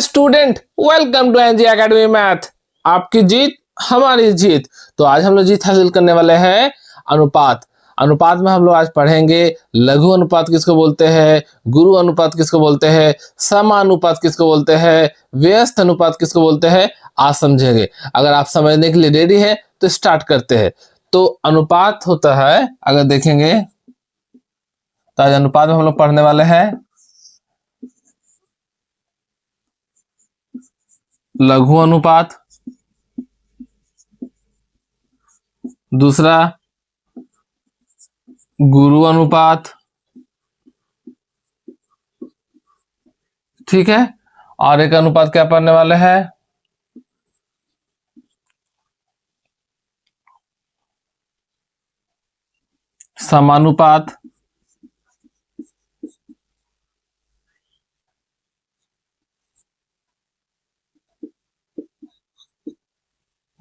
Student, welcome to NG academy math. आपकी जीत हमारी जीत। तो आज हम लोग जीत हासिल करने वाले हैं अनुपात। अनुपात में हम लोग आज पढ़ेंगे लघु अनुपात किसको बोलते हैं, गुरु अनुपात किसको बोलते हैं, समानुपात किसको बोलते हैं, व्यस्त अनुपात किसको बोलते हैं, आज समझेंगे। अगर आप समझने के लिए रेडी है तो स्टार्ट करते हैं। तो अनुपात होता है, अगर देखेंगे तो आज अनुपात में हम लोग पढ़ने वाले हैं लघु अनुपात, दूसरा गुरु अनुपात, ठीक है। और एक अनुपात क्या पढ़ने वाले हैं, समानुपात,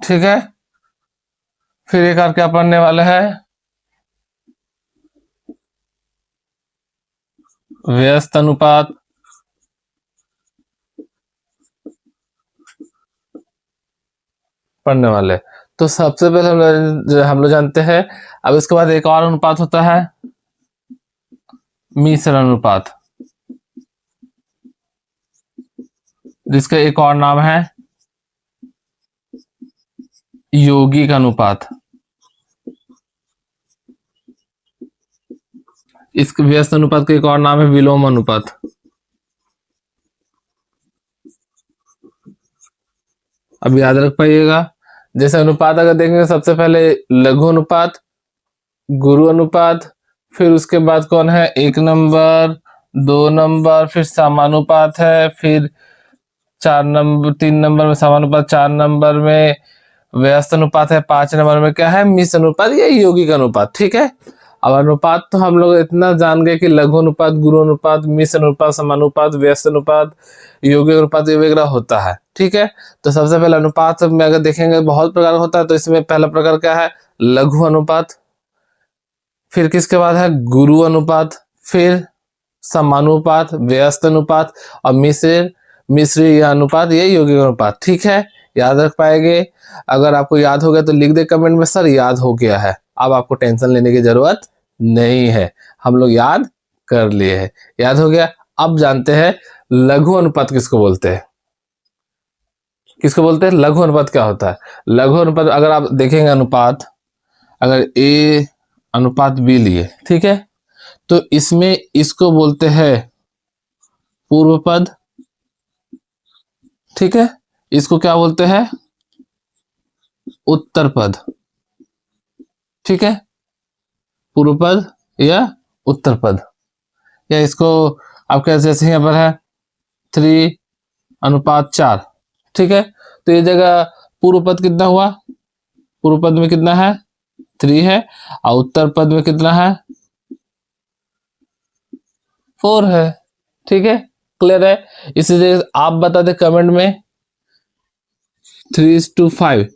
ठीक है। फिर एक और क्या पढ़ने वाले हैं, व्यस्त अनुपात, पढ़ने वाले। तो सबसे पहले हम लोग जानते हैं। अब इसके बाद एक और अनुपात होता है मिश्र अनुपात, जिसका एक और नाम है यौगिक अनुपात। इस व्यस्त अनुपात का एक और नाम है विलोम अनुपात। अब याद रख पाइएगा। जैसे अनुपात अगर देखेंगे, सबसे पहले लघु अनुपात, गुरु अनुपात, फिर उसके बाद कौन है, 1 नंबर, 2 नंबर, फिर समानुपात है, फिर 4 नंबर, 3 नंबर में समानुपात, 4 नंबर में व्यस्त अनुपात है, 5 नंबर में क्या है, मिश्र अनुपात या यौगिक अनुपात, ठीक है। अब अनुपात तो हम लोग इतना जान गए कि लघु अनुपात, गुरु अनुपात, मिश्र अनुपात, समानुपात, व्यस्त अनुपात, यौगिक अनुपात वगैरह होता है, ठीक है। तो सबसे पहले अनुपात में अगर देखेंगे बहुत प्रकार होता है। तो इसमें पहला प्रकार क्या है, लघु अनुपात, फिर किसके बाद है गुरु अनुपात, फिर समानुपात, व्यस्त अनुपात और मिश्र अनुपात, ये यौगिक अनुपात, ठीक है। याद रख पाएंगे। अगर आपको याद हो गया तो लिख दे कमेंट में सर याद हो गया है। अब आपको टेंशन लेने की जरूरत नहीं है, हम लोग याद कर लिए हैं, याद हो गया। अब जानते हैं लघु अनुपात किसको बोलते हैं। किसको बोलते हैं लघु अनुपात, क्या होता है लघु अनुपात। अगर आप देखेंगे अनुपात, अगर ए अनुपात बी लिए, ठीक है, तो इसमें इसको बोलते हैं पूर्व पद, ठीक है। इसको क्या बोलते हैं, उत्तर पद, ठीक है। पूर्व पद या उत्तर पद, या इसको आपके जैसे यहाँ पर है 3:4, ठीक है। तो ये जगह पूर्व पद कितना हुआ, पूर्व पद में कितना है 3 है, और उत्तर पद में कितना है 4 है, ठीक है। क्लियर है। इसलिए आप बता दे कमेंट में 3:5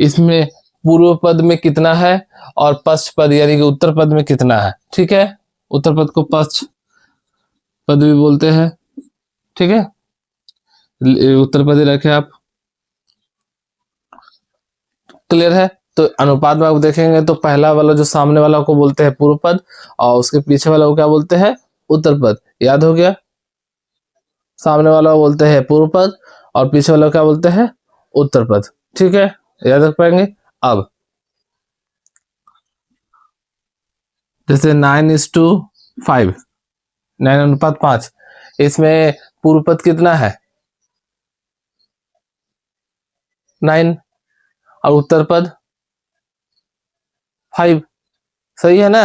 इसमें पूर्व पद में कितना है और पश्च पद यानी कि उत्तर पद में कितना है, ठीक है। उत्तर पद को पश्च पद भी बोलते हैं, ठीक है। उत्तर पद रखे आप, क्लियर है। तो अनुपात में आप देखेंगे तो पहला वाला जो सामने वाला को बोलते हैं पूर्व पद, और उसके पीछे वाला को क्या बोलते हैं उत्तर पद। याद हो गया, सामने वाला को बोलते हैं पूर्व पद और पीछे वाला को क्या बोलते हैं उत्तर पद, ठीक है। याद रख पाएंगे। अब जैसे 9:5, 9:5, इसमें पूर्व पद कितना है 9 और उत्तर पद 5, सही है ना।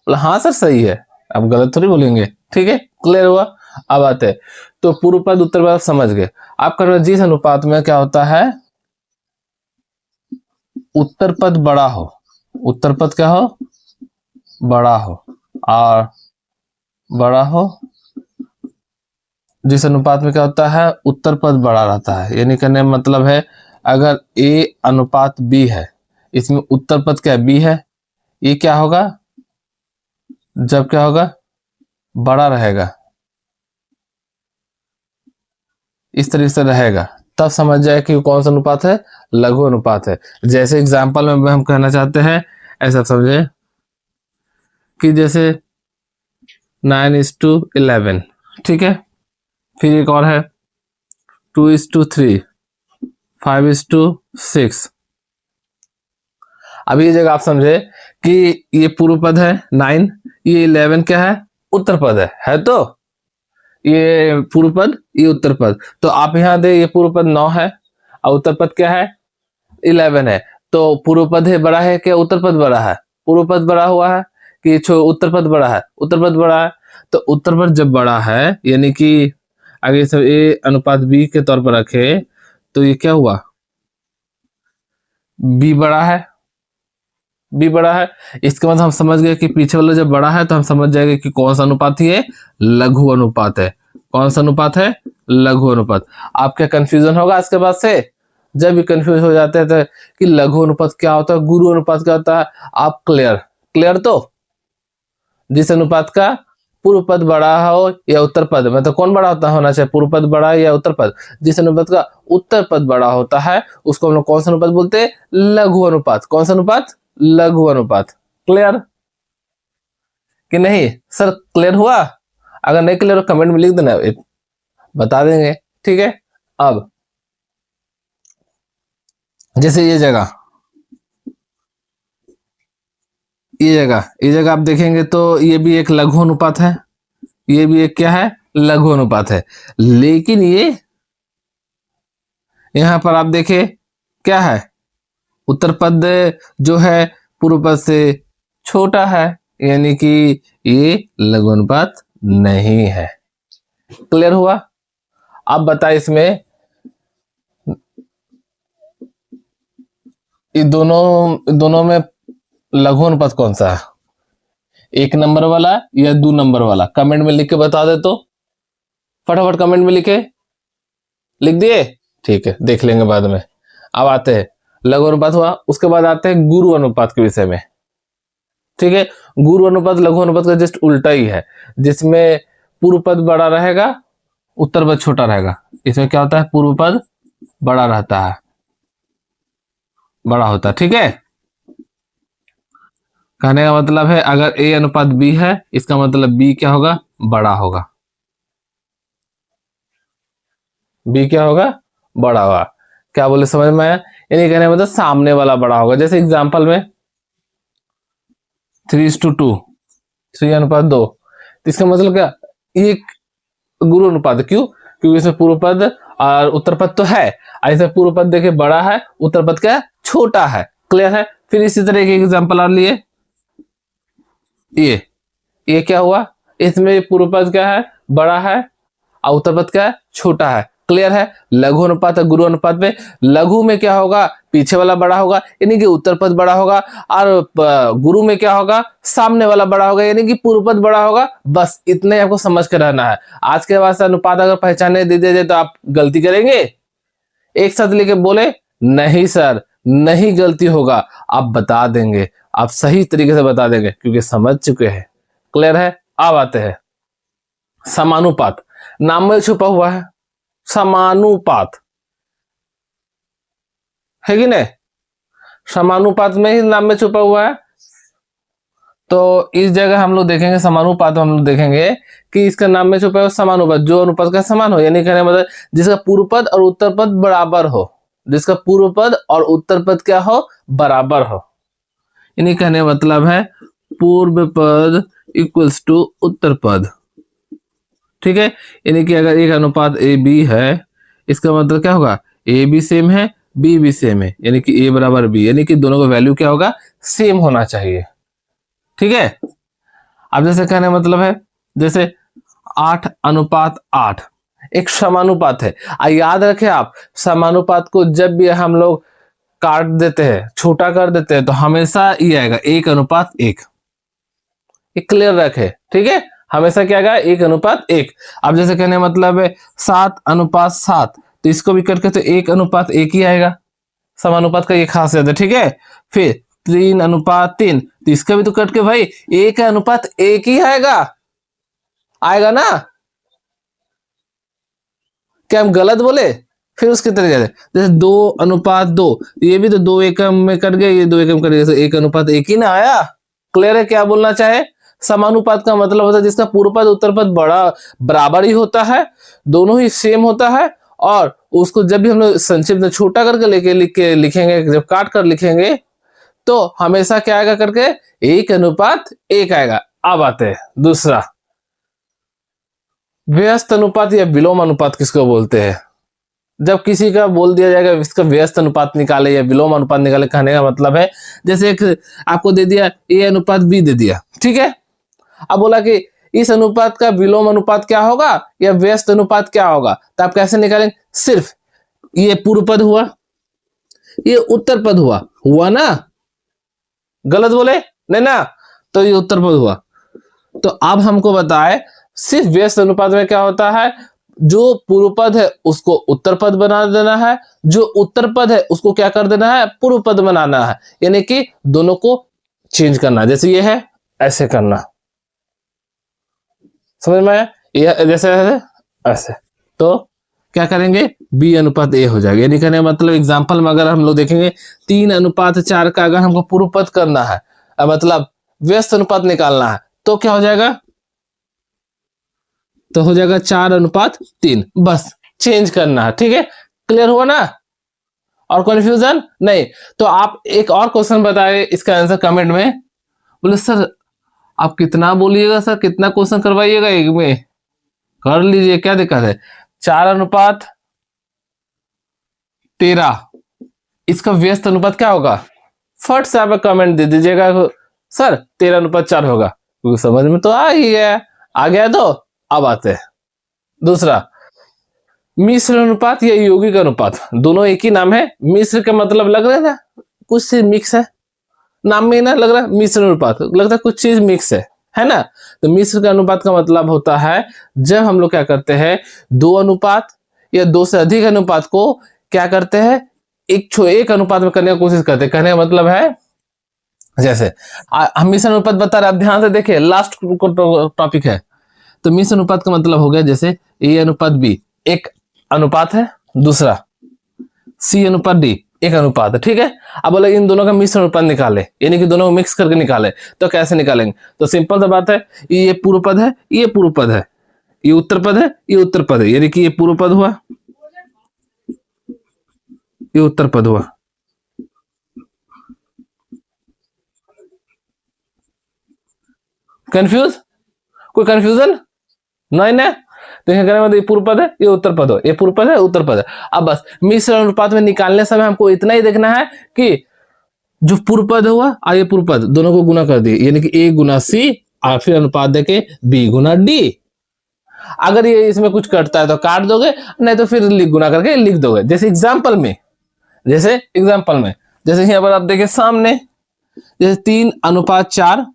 हाँ सर सही है, आप गलत थोड़ी बोलेंगे, ठीक है। क्लियर हुआ। अब आते हैं तो पूर्व पद उत्तर पद आप समझ गए। आपका जिस अनुपात में क्या होता है, उत्तर पद बड़ा हो, उत्तर पद क्या हो बड़ा हो, और बड़ा हो, जिस अनुपात में क्या होता है उत्तर पद बड़ा रहता है। यानी कहने का मतलब है अगर ए अनुपात बी है, इसमें उत्तर पद क्या बी है, ये क्या होगा जब क्या होगा बड़ा रहेगा, इस तरीके से रहेगा, तब समझ जाए कि कौन सा अनुपात है, लघु अनुपात है। जैसे एग्जाम्पल में हम कहना चाहते हैं, ऐसा समझे कि जैसे 9:11, ठीक है। फिर एक और है 2:3, 5:6। अब ये जगह आप समझे कि ये पूर्व पद है 9, ये 11 क्या है, उत्तर पद है तो ये पूर्व पद, ये उत्तर पद। तो आप यहाँ दे, ये पूर्व पद 9 है और उत्तर पद क्या है, 11 है। तो पूर्व पद है बड़ा है क्या, उत्तर पद बड़ा है? पूर्व पद बड़ा हुआ है कि उत्तर पद बड़ा है? उत्तर पद बड़ा है। तो उत्तर पद जब बड़ा है, यानी कि आगे सब ए अनुपात बी के तौर पर रखे, तो ये क्या हुआ, बी बड़ा है, बी बड़ा है। इसके बाद हम समझ गए कि पीछे वाला जब बड़ा है तो हम समझ जाएंगे कि कौन सा अनुपात है, लघु अनुपात है। कौन सा अनुपात है, लघु अनुपात। आप क्या कंफ्यूजन होगा इसके बाद से? जब भी कंफ्यूज हो जाते हैं तो कि लघु अनुपात क्या होता है, गुरु अनुपात क्या होता है, आप क्लियर तो जिस अनुपात का पूर्व पद बड़ा हो या उत्तर पद, मतलब कौन बड़ा होना चाहिए, पूर्व पद बड़ा है या उत्तर पद? जिस अनुपात का उत्तर पद बड़ा होता है उसको हम लोग कौन सा अनुपात बोलते हैं, लघु अनुपात। कौन सा अनुपात, लघु अनुपात। क्लियर कि नहीं सर, क्लियर हुआ? अगर नहीं क्लियर हो कमेंट में लिख देना, बता देंगे, ठीक है। अब जैसे ये जगह आप देखेंगे तो ये भी एक लघु अनुपात है, ये भी एक क्या है, लघु अनुपात है। लेकिन ये यहां पर आप देखें क्या है, उत्तर पद जो है पूर्व पद से छोटा है, यानी कि ये लघु अनुपात नहीं है। क्लियर हुआ? अब बताए इसमें ये दोनों में लघु अनुपात कौन सा है, 1 नंबर वाला या 2 नंबर वाला? कमेंट में लिख के बता दे तो, फटाफट कमेंट में लिख दिए, ठीक है, देख लेंगे बाद में। अब आते हैं लघु अनुपात हुआ, उसके बाद आते हैं गुरु अनुपात के विषय में, ठीक है। गुरु अनुपात लघु अनुपात का जस्ट उल्टा ही है, जिसमें पूर्व पद बड़ा रहेगा, उत्तर पद छोटा रहेगा। इसमें क्या होता है, पूर्व पद बड़ा रहता है, बड़ा होता है, ठीक है। कहने का मतलब है अगर ए अनुपात बी है, इसका मतलब बी क्या होगा, बड़ा होगा। बी क्या होगा, बड़ा होगा। क्या बोले, समझ में आया? यानी कहने का मतलब सामने वाला बड़ा होगा। जैसे एग्जांपल में 3:2, 3:2, तो इसका मतलब क्या, ये गुरु अनुपात है। क्यों? क्योंकि इसमें पूर्व पद और उत्तर पद तो है, ऐसे पूर्व पद देखे बड़ा है, उत्तर पद क्या है, छोटा है। क्लियर है? फिर इसी तरह के एग्जांपल और लिए, ये क्या हुआ, इसमें पूर्व पद क्या है, बड़ा है और उत्तर पद क्या है, छोटा है। क्लियर है? लघु अनुपात और गुरु अनुपात में लघु में क्या होगा, पीछे वाला बड़ा होगा, यानी कि उत्तर पद बड़ा होगा, और गुरु में क्या होगा, सामने वाला बड़ा होगा, यानी कि पूर्व पद बड़ा होगा। बस इतने ही आपको समझ कर रहना है। आज के बाद से अनुपात अगर पहचाने दे दे तो आप गलती करेंगे? एक साथ लेके बोले, नहीं सर, नहीं गलती होगा, आप बता देंगे, आप सही तरीके से बता देंगे क्योंकि समझ चुके हैं। क्लियर है? अब आते हैं समानुपात। नाम में छुपा हुआ है समानुपात, है कि नहीं? समानुपात में ही नाम में छुपा हुआ है। तो इस जगह हम लोग देखेंगे समानुपात, हम लोग देखेंगे कि इसका नाम में छुपा है समानुपात, जो अनुपात का समान हो, यानी कहने मतलब जिसका पूर्व पद और उत्तर पद बराबर हो, जिसका पूर्व पद और उत्तर पद क्या हो, बराबर हो। यानी कहने मतलब है पूर्व पद इक्वल्स टू उत्तर पद, ठीक है। यानी कि अगर एक अनुपात ए बी है, इसका मतलब क्या होगा, ए भी सेम है, बी भी सेम है, यानी कि ए बराबर बी, यानी कि दोनों का वैल्यू क्या होगा, सेम होना चाहिए, ठीक है। अब जैसे कहने मतलब है जैसे 8:8 एक समानुपात है। याद रखें आप, समानुपात को जब भी हम लोग काट देते हैं, छोटा कर देते हैं, तो हमेशा ये आएगा 1:1। क्लियर रखे, ठीक है। हमेशा क्या आएगा, 1:1। अब जैसे कहने मतलब है 7:7, तो इसको भी करके तो 1:1 ही आएगा। समानुपात का ये खासियत है, ठीक है। फिर 3:3, तो इसका भी तो कट के भाई 1:1 ही आएगा, आएगा ना। क्या हम गलत बोले? फिर उसके तरीके से, जैसे 2:2, ये भी तो 2 एकम में कट गए, ये 2 एकम कट गए, तो 1:1 ही ना आया। क्लियर है? क्या बोलना चाहे? समानुपात का मतलब होता है जिसका पूर्व पद उत्तर पद बराबर ही होता है, दोनों ही सेम होता है, और उसको जब भी हम लोग संक्षिप्त में छोटा करके लिखेंगे, जब काट कर लिखेंगे तो हमेशा क्या आएगा करके? 1:1 आएगा। अब आते हैं दूसरा, व्यस्त अनुपात या विलोम अनुपात किसको बोलते हैं? जब किसी का बोल दिया जाएगा इसका व्यस्त अनुपात निकाले या विलोम अनुपात निकाले, कहने का मतलब है जैसे एक आपको दे दिया A:B दे दिया, ठीक है। अब बोला कि इस अनुपात का विलोम अनुपात क्या होगा या व्यस्त अनुपात क्या होगा, तो आप कैसे निकालेंगे? सिर्फ ये पूर्व पद हुआ, ये उत्तर पद हुआ ना? गलत बोले? नहीं ना? तो ये उत्तर पद हुआ। तो अब हमको बताए सिर्फ व्यस्त अनुपात में क्या होता है, जो पूर्व पद है उसको उत्तर पद बना देना है, जो उत्तर पद है उसको क्या कर देना है? पूर्व पद बनाना है, यानी कि दोनों को चेंज करना। जैसे ये है, ऐसे करना, समझ में आया? ये जैसे ऐसे, तो क्या करेंगे? B:A हो जाएगा। यानी कहने मतलब एग्जाम्पल में अगर हम लोग देखेंगे 3:4 का अगर हमको पूर्व पद करना है, मतलब व्यस्त अनुपात निकालना है, तो क्या हो जाएगा? तो हो जाएगा 4:3। बस चेंज करना है, ठीक है। क्लियर हुआ ना? और कंफ्यूजन नहीं? तो आप एक और क्वेश्चन बताए इसका आंसर कमेंट में। बोले सर आप कितना बोलिएगा सर, कितना क्वेश्चन करवाइएगा एक में? कर लीजिए, क्या दिक्कत है। 4:13 इसका व्यस्त अनुपात क्या होगा? फट से आप कमेंट दे दीजिएगा सर 13:4 होगा, क्योंकि समझ में तो आ ही गया। आ गया तो अब आते हैं दूसरा, मिश्र अनुपात या यौगिक अनुपात, दोनों एक ही नाम है। मिश्र का मतलब लग रहा है ना कुछ चीज मिक्स है, नाम में ना लग रहा है मिश्र अनुपात, लगता है कुछ चीज मिक्स है ना? तो मिश्र का अनुपात का मतलब होता है जब हम लोग क्या करते हैं, दो अनुपात या दो से अधिक अनुपात को क्या करते हैं, एक अनुपात में करने की कोशिश करते हैं। कहने का मतलब है जैसे हम मिश्र अनुपात बता रहे, आप ध्यान से देखिए, लास्ट टॉपिक है। तो मिश्र अनुपात का मतलब हो गया जैसे A:B एक अनुपात है, दूसरा C:D एक अनुपात है, ठीक है। अब बोले इन दोनों का मिश्र अनुपात निकाले, यानी कि दोनों को मिक्स करके निकाले, तो कैसे निकालेंगे? तो सिंपल सा बात है, ये पूर्व पद है, ये पूर्व पद है, ये उत्तर पद है, ये उत्तर पद है, यानी कि ये पूर्व पद हुआ, ये उत्तर पद हुआ। कंफ्यूज? कोई कंफ्यूजन नहीं ना? तो कहने मतलब ये पूर्व पद है, ये उत्तर पद हो, ये पूर्व पद है, उत्तर पद है। अब बस मिश्र अनुपात में निकालने समय हमको इतना ही देखना है कि जो पूर्व पद हुआ और ये पूर्व पद दोनों को गुना कर दिए, यानी कि A:C और फिर अनुपात देके B:D। अगर ये इसमें कुछ कटता है तो काट दोगे, नहीं तो फिर गुना करके लिख दोगे। जैसे एग्जाम्पल में, जैसे यहाँ पर आप देखिए सामने, जैसे 3:4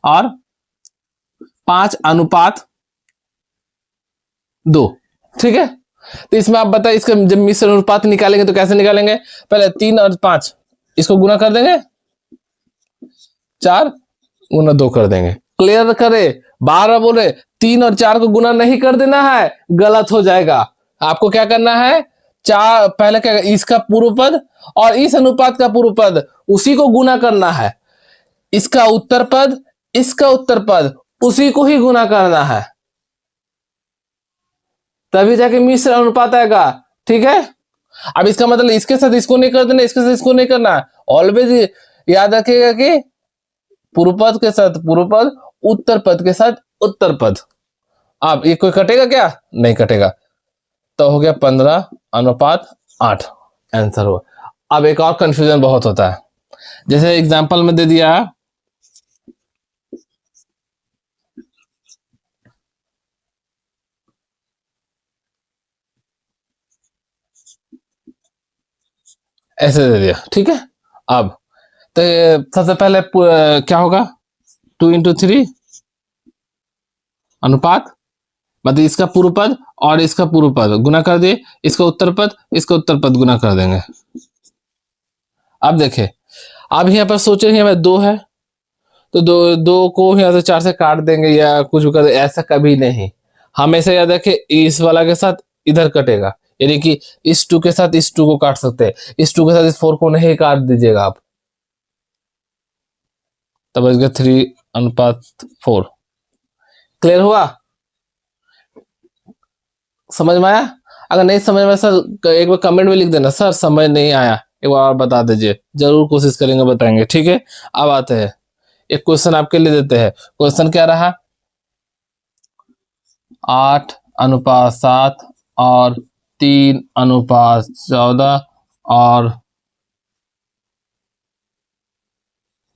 और 5:2, ठीक है। तो इसमें आप बताइए इसका जब मिश्र अनुपात निकालेंगे तो कैसे निकालेंगे? पहले 3 और 5 इसको गुना कर देंगे, 4×2 कर देंगे। क्लियर करे? बार बोले 3 और 4 को गुना नहीं कर देना है, गलत हो जाएगा। आपको क्या करना है, चार पहले क्या, इसका पूर्व पद और इस अनुपात का पूर्व पद उसी को गुना करना है, इसका उत्तर पद, इसका उत्तर पद उसी को ही गुना करना है, तभी जाके मिश्र अनुपात आएगा, ठीक है। अब इसका मतलब इसके साथ इसको नहीं कर देना, इसके साथ इसको नहीं करना, ऑलवेज याद रखिएगा कि पूर्व पद के साथ पूर्व पद, उत्तर पद के साथ उत्तर पद। अब ये कोई कटेगा क्या? नहीं कटेगा। तो हो गया 15:8 आंसर हुआ। अब एक और कंफ्यूजन बहुत होता है, जैसे एग्जांपल में दे दिया ऐसे दे दिया, ठीक है। अब तो सबसे पहले क्या होगा, 2×3 अनुपात, मतलब इसका पूर्व पद और इसका पूर्व पद गुना कर दिए, इसका उत्तर पद, इसका उत्तर पद गुना कर देंगे। अब देखें, अब यहाँ पर सोचे यहाँ पर 2 है, तो दो को यहाँ से 4 से काट देंगे या कुछ कर, ऐसा कभी नहीं। हमेशा याद रखें इस वाला के साथ इधर कटेगा, यानी कि इस 2 के साथ इस 2 को काट सकते हैं, इस 2 के साथ इस 4 को नहीं काट दीजिएगा आप, तब बच गया 3:4। क्लियर हुआ? समझ में आया? अगर नहीं समझ में सर एक बार कमेंट में लिख देना, सर समझ नहीं आया, एक बार और बता दीजिए, जरूर कोशिश करेंगे बताएंगे, ठीक है। अब आते हैं एक क्वेश्चन आपके लिए देते हैं। क्वेश्चन क्या रहा? 8:7 और 3:14 और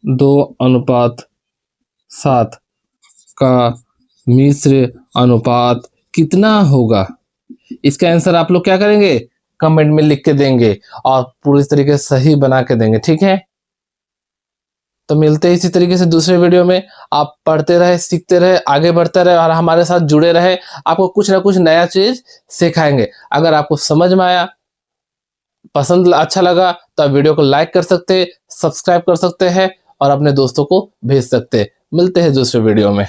2:7 का मिश्र अनुपात कितना होगा? इसका आंसर आप लोग क्या करेंगे? कमेंट में लिख के देंगे और पूरी तरीके से सही बना के देंगे, ठीक है। तो मिलते हैं इसी तरीके से दूसरे वीडियो में। आप पढ़ते रहे, सीखते रहे, आगे बढ़ते रहे और हमारे साथ जुड़े रहे। आपको कुछ ना कुछ नया चीज सिखाएंगे। अगर आपको समझ में आया, पसंद अच्छा लगा, तो आप वीडियो को लाइक कर सकते हैं, सब्सक्राइब कर सकते हैं और अपने दोस्तों को भेज सकते हैं। मिलते हैं दूसरे वीडियो में।